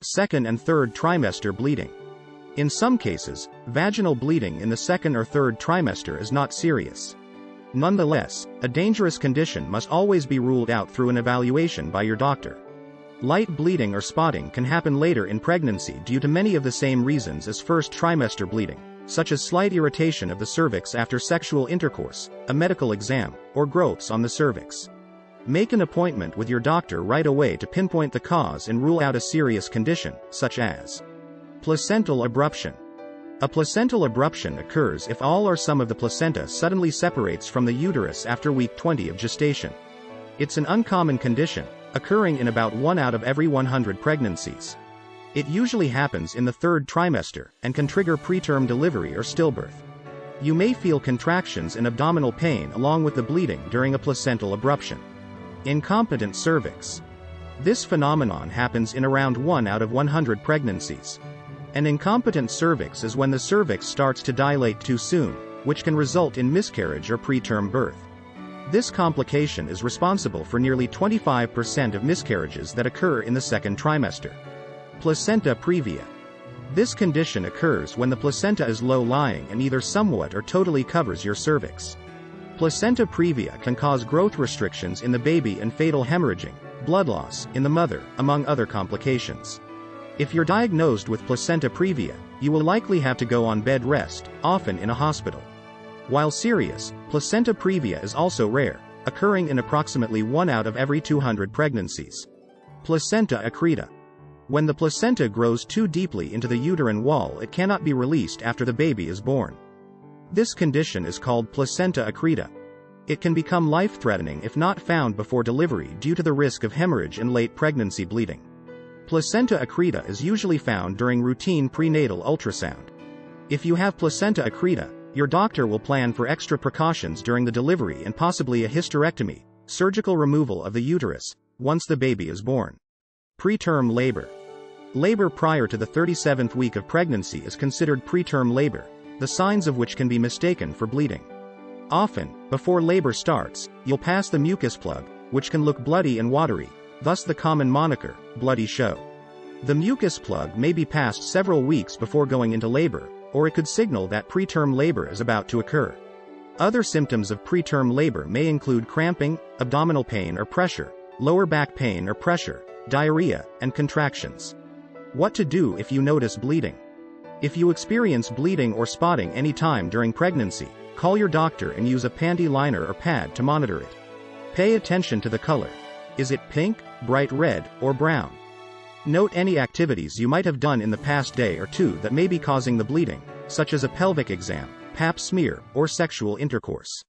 Second and third trimester bleeding. In some cases, vaginal bleeding in the second or third trimester is not serious. Nonetheless, a dangerous condition must always be ruled out through an evaluation by your doctor. Light bleeding or spotting can happen later in pregnancy due to many of the same reasons as first trimester bleeding, such as slight irritation of the cervix after sexual intercourse, a medical exam, or growths on the cervix. Make an appointment with your doctor right away to pinpoint the cause and rule out a serious condition, such as placental abruption. A placental abruption occurs if all or some of the placenta suddenly separates from the uterus after week 20 of gestation. It's an uncommon condition, occurring in about 1 out of every 100 pregnancies. It usually happens in the third trimester and can trigger preterm delivery or stillbirth. You may feel contractions and abdominal pain along with the bleeding during a placental abruption. Incompetent cervix. This phenomenon happens in around 1 out of 100 pregnancies. An incompetent cervix is when the cervix starts to dilate too soon, which can result in miscarriage or preterm birth. This complication is responsible for nearly 25% of miscarriages that occur in the second trimester. Placenta previa. This condition occurs when the placenta is low-lying and either somewhat or totally covers your cervix. Placenta previa can cause growth restrictions in the baby and fatal hemorrhaging, blood loss, in the mother, among other complications. If you're diagnosed with placenta previa, you will likely have to go on bed rest, often in a hospital. While serious, placenta previa is also rare, occurring in approximately 1 out of every 200 pregnancies. Placenta accreta. When the placenta grows too deeply into the uterine wall, it cannot be released after the baby is born. This condition is called placenta accreta. It can become life-threatening if not found before delivery due to the risk of hemorrhage and late pregnancy bleeding. Placenta accreta is usually found during routine prenatal ultrasound. If you have placenta accreta, your doctor will plan for extra precautions during the delivery and possibly a hysterectomy, surgical removal of the uterus, once the baby is born. Preterm labor. Labor prior to the 37th week of pregnancy is considered preterm labor, the signs of which can be mistaken for bleeding. Often, before labor starts, you'll pass the mucus plug, which can look bloody and watery, thus the common moniker, bloody show. The mucus plug may be passed several weeks before going into labor, or it could signal that preterm labor is about to occur. Other symptoms of preterm labor may include cramping, abdominal pain or pressure, lower back pain or pressure, diarrhea, and contractions. What to do if you notice bleeding? If you experience bleeding or spotting any time during pregnancy, call your doctor and use a panty liner or pad to monitor it. Pay attention to the color. Is it pink, bright red, or brown? Note any activities you might have done in the past day or two that may be causing the bleeding, such as a pelvic exam, pap smear, or sexual intercourse.